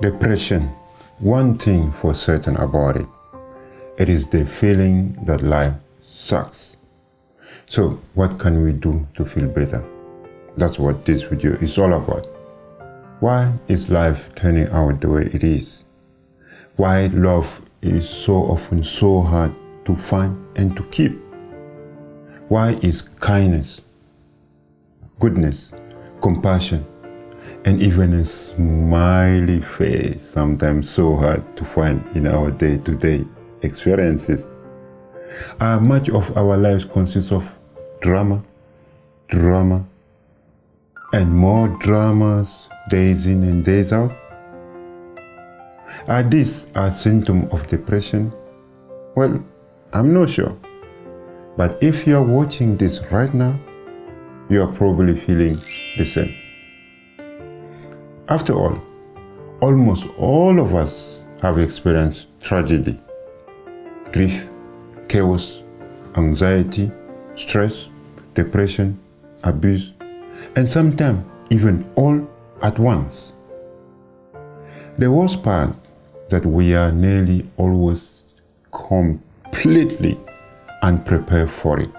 Depression, one thing for certain about it, it is the feeling that life sucks. So what can we do to feel better? That's what this video is all about. Why is life turning out the way it is? Why love is so often so hard to find and to keep? Why is kindness, goodness, compassion, and even a smiley face sometimes so hard to find in our day-to-day experiences? Much of our lives consists of drama, and more dramas days in and days out. Are these a symptom of depression? Well, I'm not sure. But if you are watching this right now, you are probably feeling the same. After all, almost all of us have experienced tragedy, grief, chaos, anxiety, stress, depression, abuse, and sometimes even all at once. The worst part that we are nearly always completely unprepared for it.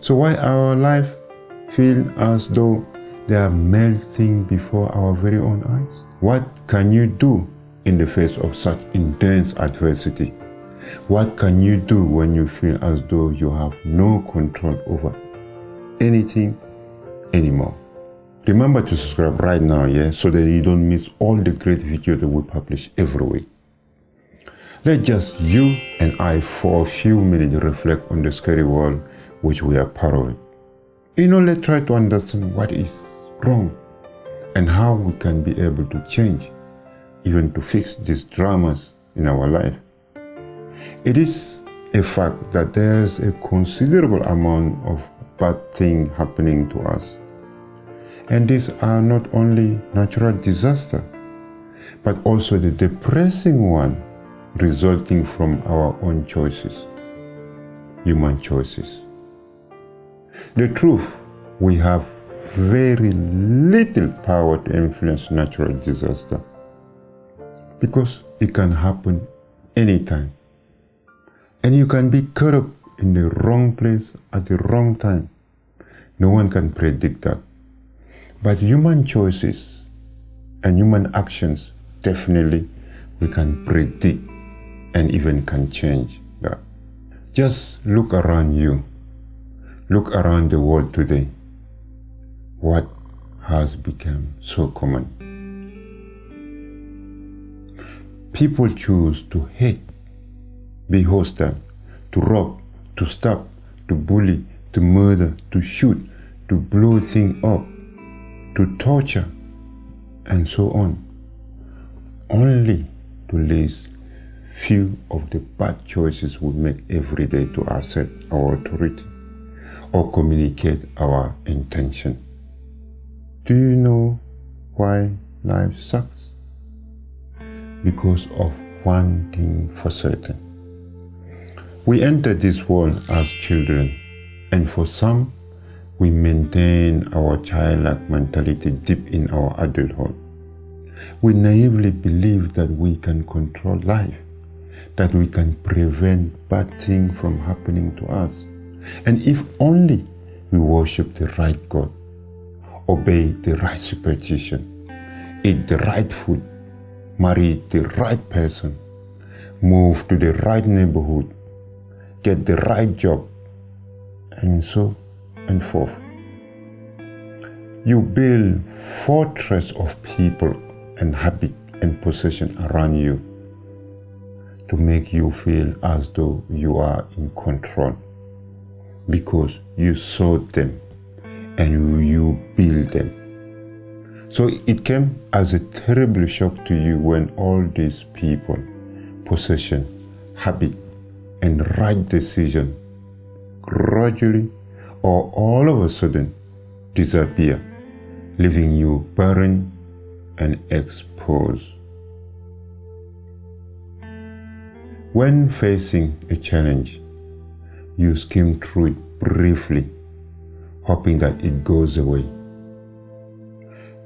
So why our life feel as though they are melting before our very own eyes? What can you do in the face of such intense adversity? What can you do when you feel as though you have no control over anything anymore? Remember to subscribe right now, so that you don't miss all the great videos that we publish every week. Let just you and I for a few minutes reflect on the scary world which we are part of it. Let's try to understand what is wrong and how we can be able to change, even to fix these dramas in our life. It is a fact that there is a considerable amount of bad things happening to us. And these are not only natural disasters, but also the depressing one resulting from our own choices, human choices. The truth, we have very little power to influence natural disaster because it can happen anytime. And you can be caught up in the wrong place at the wrong time. No one can predict that. But human choices and human actions, definitely we can predict and even can change that. Just look around you. Look around the world today. What has become so common? People choose to hate, be hostile, to rob, to stab, to bully, to murder, to shoot, to blow things up, to torture, and so on, only to list few of the bad choices we make every day to assert our authority or communicate our intention. Do you know why life sucks? Because of one thing for certain. We enter this world as children, and for some, we maintain our childlike mentality deep in our adulthood. We naively believe that we can control life, that we can prevent bad things from happening to us. And if only we worship the right God, obey the right superstition, eat the right food, marry the right person, move to the right neighborhood, get the right job, and so and forth. You build fortress of people and habit and possession around you to make you feel as though you are in control because you saw them and you build them. So it came as a terrible shock to you when all these people, possession, habit, and right decision gradually or all of a sudden disappear, leaving you barren and exposed. When facing a challenge, you skim through it briefly, hoping that it goes away.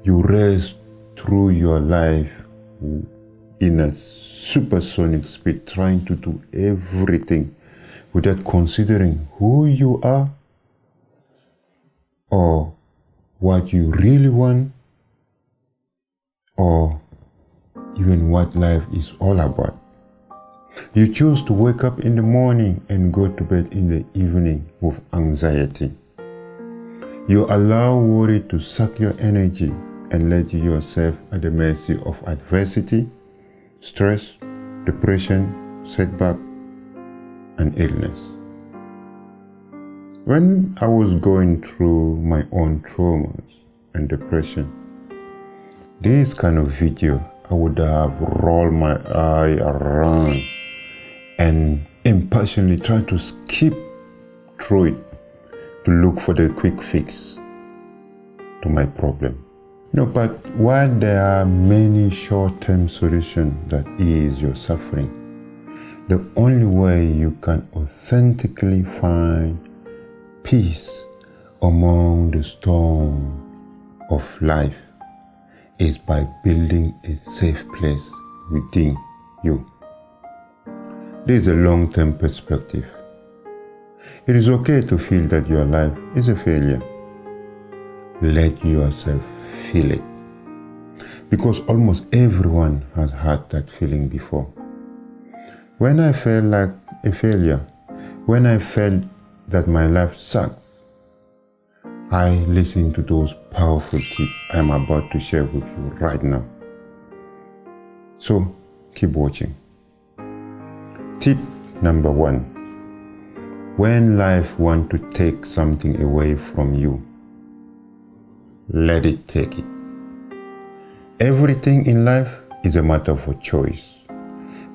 You race through your life in a supersonic speed, trying to do everything without considering who you are or what you really want or even what life is all about. You choose to wake up in the morning and go to bed in the evening with anxiety. You allow worry to suck your energy and let yourself at the mercy of adversity, stress, depression, setback, and illness. When I was going through my own traumas and depression, this kind of video, I would have rolled my eye around and impatiently try to skip through it to look for the quick fix to my problem. No, but while there are many short-term solutions that ease your suffering, the only way you can authentically find peace among the storm of life is by building a safe place within you. This is a long-term perspective. It is okay to feel that your life is a failure. Let yourself feel it. Because almost everyone has had that feeling before. When I felt like a failure, when I felt that my life sucked, I listened to those powerful tips I'm about to share with you right now. So keep watching. Tip number 1. When life wants to take something away from you, let it take it. Everything in life is a matter of choice,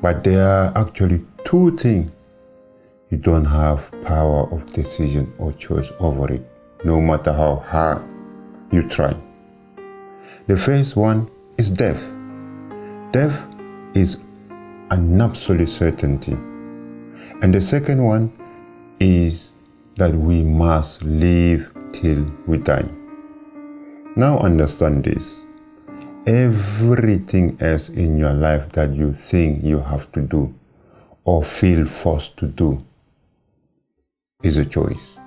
but there are actually 2 things you don't have power of decision or choice over it, no matter how hard you try. The first one is death. Death is an absolute certainty. And the second one is that we must live till we die. Now understand this. Everything else in your life that you think you have to do or feel forced to do is a choice.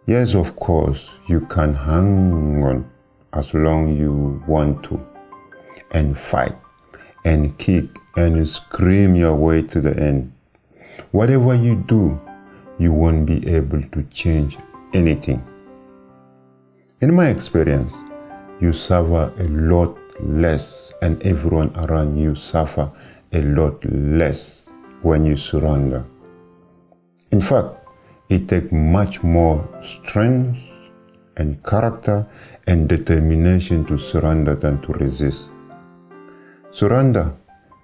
Yes, of course, you can hang on as long as you want to and fight and kick and scream your way to the end. Whatever you do, you won't be able to change anything. In my experience, you suffer a lot less and everyone around you suffer a lot less when you surrender. In fact, it takes much more strength and character and determination to surrender than to resist. Surrender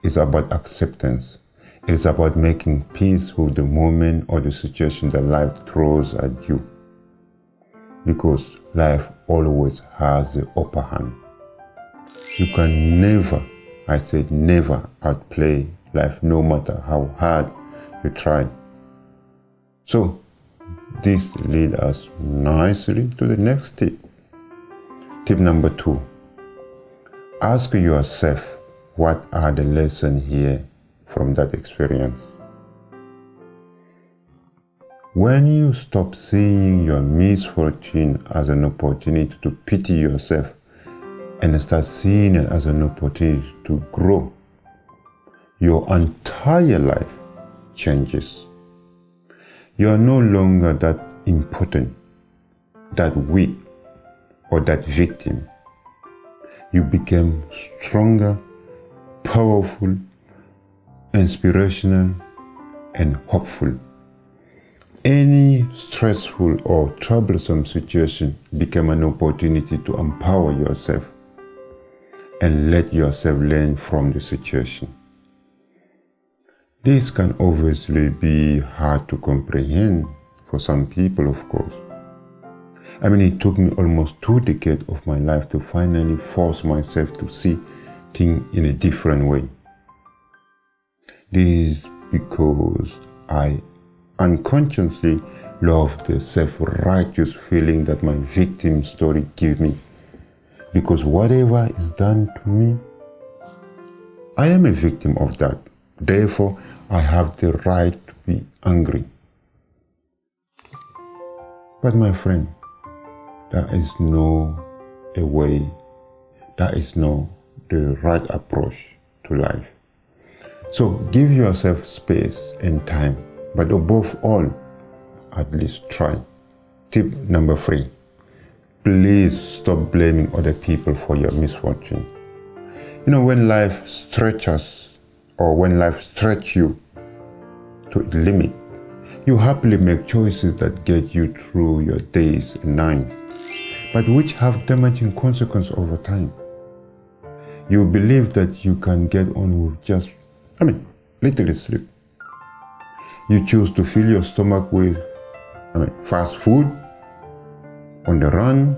is about acceptance. It is about making peace with the moment or the situation that life throws at you. Because life always has the upper hand. You can never, I said never, outplay life, no matter how hard you try. So, this leads us nicely to the next tip. Tip number 2. Ask yourself, what are the lessons here from that experience? When you stop seeing your misfortune as an opportunity to pity yourself and start seeing it as an opportunity to grow, your entire life changes. You are no longer that important, that weak, or that victim. You become stronger, powerful, inspirational, and hopeful. Any stressful or troublesome situation become an opportunity to empower yourself and let yourself learn from the situation. This can obviously be hard to comprehend for some people, of course. I mean, it took me almost 2 decades of my life to finally force myself to see things in a different way. This is because I unconsciously love the self-righteous feeling that my victim story gives me. because whatever is done to me, I am a victim of that. Therefore, I have the right to be angry. But my friend, there is no a way, there is no the right approach to life. So give yourself space and time, but above all, at least try. Tip number 3, please stop blaming other people for your misfortune. You know, when life stretches or when life stretches you to a limit, you happily make choices that get you through your days and nights, but which have damaging consequences over time. You believe that you can get on with just, literally sleep. You choose to fill your stomach with, fast food, on the run,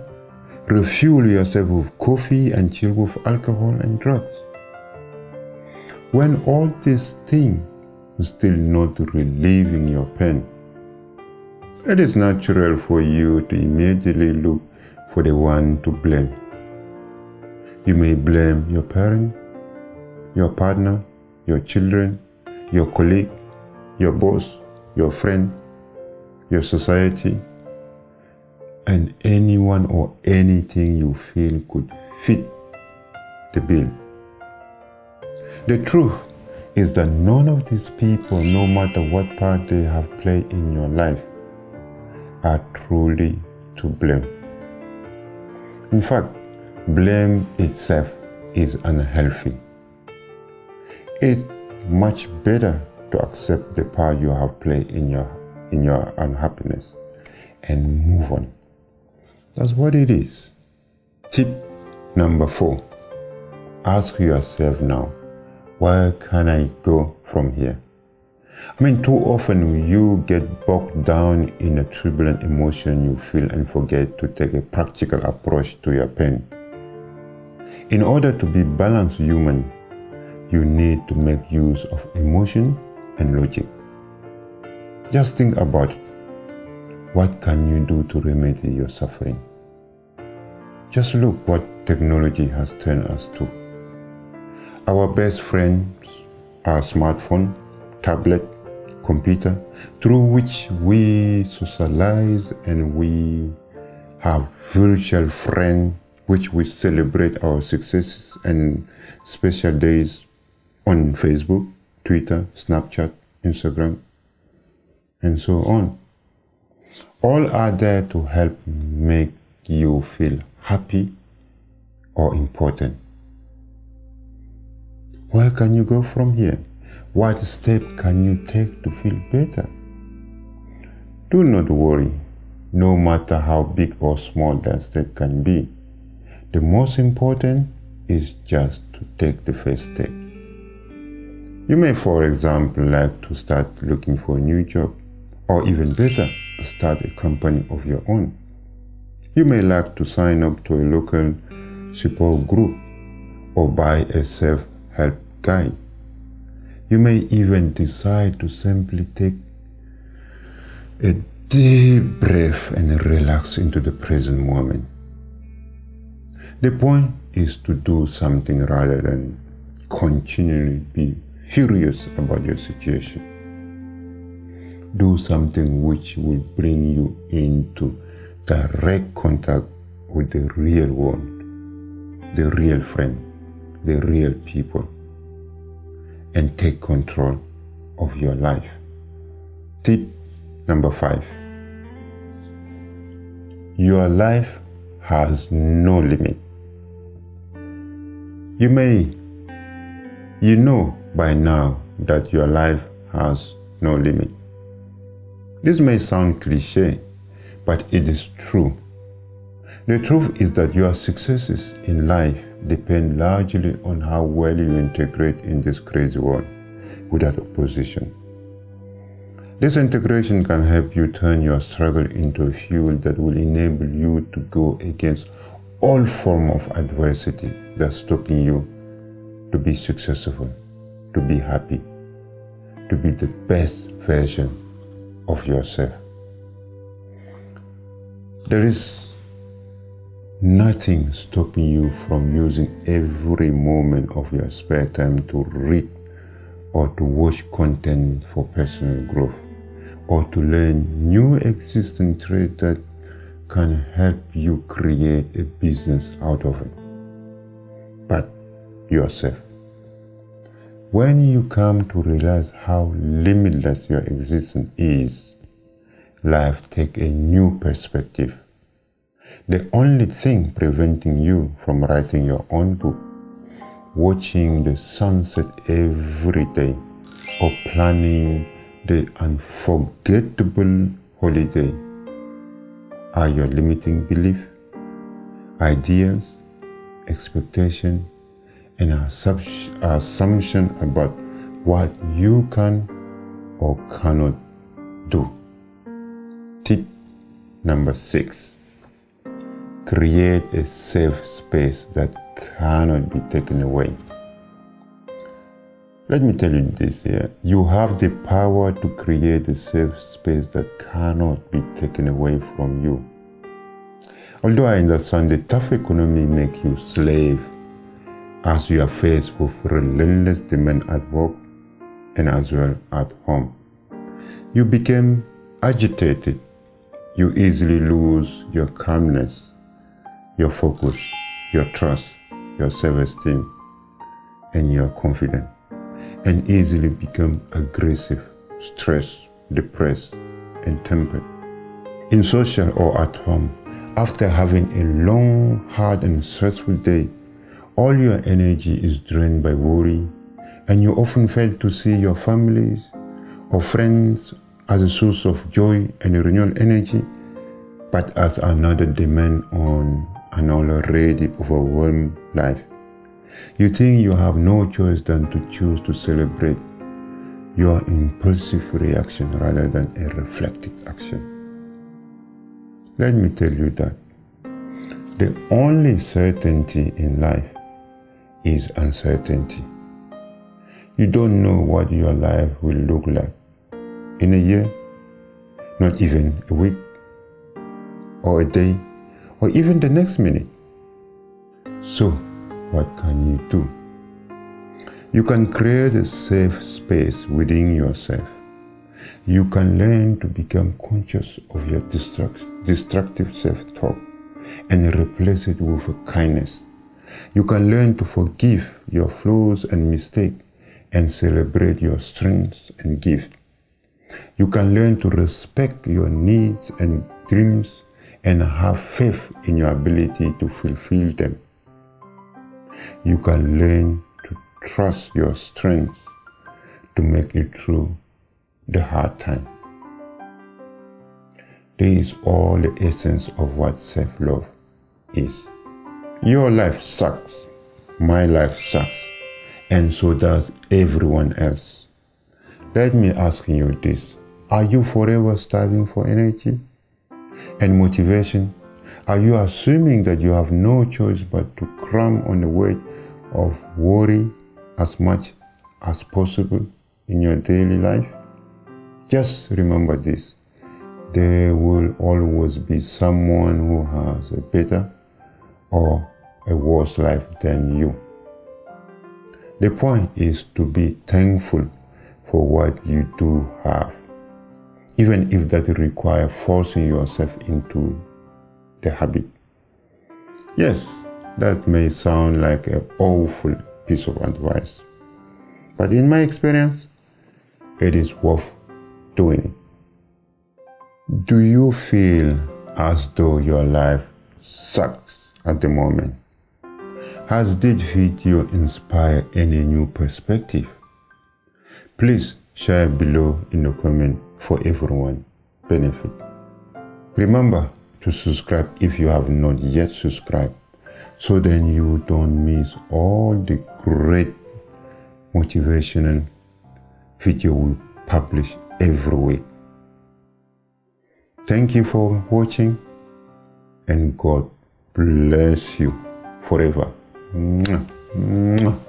refuel yourself with coffee and chill with alcohol and drugs. When all these things still not relieving your pain, it is natural for you to immediately look for the one to blame. You may blame your parent, your partner, your children, your colleague, your boss, your friend, your society, and anyone or anything you feel could fit the bill. The truth is that none of these people, no matter what part they have played in your life, are truly to blame. In fact, blame itself is unhealthy. It's much better to accept the part you have played in your unhappiness and move on. That's what it is. Tip number 4. Ask yourself now, where can I go from here? Too often you get bogged down in a turbulent emotion you feel and forget to take a practical approach to your pain. In order to be balanced human, you need to make use of emotion and logic. Just think about it. What can you do to remedy your suffering? Just look what technology has turned us to. Our best friends are smartphone, tablet, computer, through which we socialize, and we have virtual friends which we celebrate our successes and special days on Facebook, Twitter, Snapchat, Instagram, and so on. All are there to help make you feel happy or important. Where can you go from here? What step can you take to feel better? Do not worry, no matter how big or small that step can be. The most important is just to take the first step. You may, for example, like to start looking for a new job, or even better, start a company of your own. You may like to sign up to a local support group or buy a self-help guide. You may even decide to simply take a deep breath and relax into the present moment. The point is to do something rather than continually be furious about your situation. Do something which will bring you into direct contact with the real world, the real friend, the real people, and take control of your life. Tip number 5. Your life has no limit. You know by now that your life has no limit. This may sound cliche, but it is true. The truth is that your successes in life depend largely on how well you integrate in this crazy world without opposition. This integration can help you turn your struggle into a fuel that will enable you to go against all form of adversity that's stopping you to be successful, to be happy, to be the best version of yourself. There is Nothing stopping you from using every moment of your spare time to read or to watch content for personal growth or to learn new existing trade that can help you create a business out of it. But yourself. When you come to realize how limitless your existence is, life takes a new perspective. The only thing preventing you from writing your own book, watching the sunset every day, or planning the unforgettable holiday are your limiting belief, ideas, expectation, and assumption about what you can or cannot do. Tip number 6. Create a safe space that cannot be taken away. Let me tell you this here. You have the power to create a safe space that cannot be taken away from you. Although I understand the tough economy makes you slave as you are faced with relentless demand at work and as well at home. You become agitated. You easily lose your calmness, your focus, your trust, your self-esteem, and your confidence, and easily become aggressive, stressed, depressed, and tempered. In social or at home, after having a long, hard, and stressful day, all your energy is drained by worry, and you often fail to see your families or friends as a source of joy and renewal energy, but as another demand on an already overwhelmed life. You think you have no choice than to choose to celebrate your impulsive reaction rather than a reflective action. Let me tell you that the only certainty in life is uncertainty. You don't know what your life will look like in a year, not even a week, or a day, or even the next minute. So, what can you do? You can create a safe space within yourself. You can learn to become conscious of your destructive self-talk and replace it with a kindness. You can learn to forgive your flaws and mistakes and celebrate your strengths and gifts. You can learn to respect your needs and dreams and have faith in your ability to fulfill them. You can learn to trust your strength to make it through the hard time. This is all the essence of what self-love is. Your life sucks, my life sucks, and so does everyone else. Let me ask you this. Are you forever starving for energy and motivation? Are you assuming that you have no choice but to cram on the weight of worry as much as possible in your daily life? Just remember this. There will always be someone who has a better or a worse life than you. The point is to be thankful for what you do have, even if that requires forcing yourself into the habit. Yes, that may sound like an awful piece of advice, but in my experience, it is worth doing it. Do you feel as though your life sucks at the moment? Has this video inspired any new perspective? Please share below in the comment for everyone's benefit. Remember to subscribe if you have not yet subscribed, so then you don't miss all the great motivational video we publish every week. Thank you for watching, and God bless you forever. Mwah, mwah.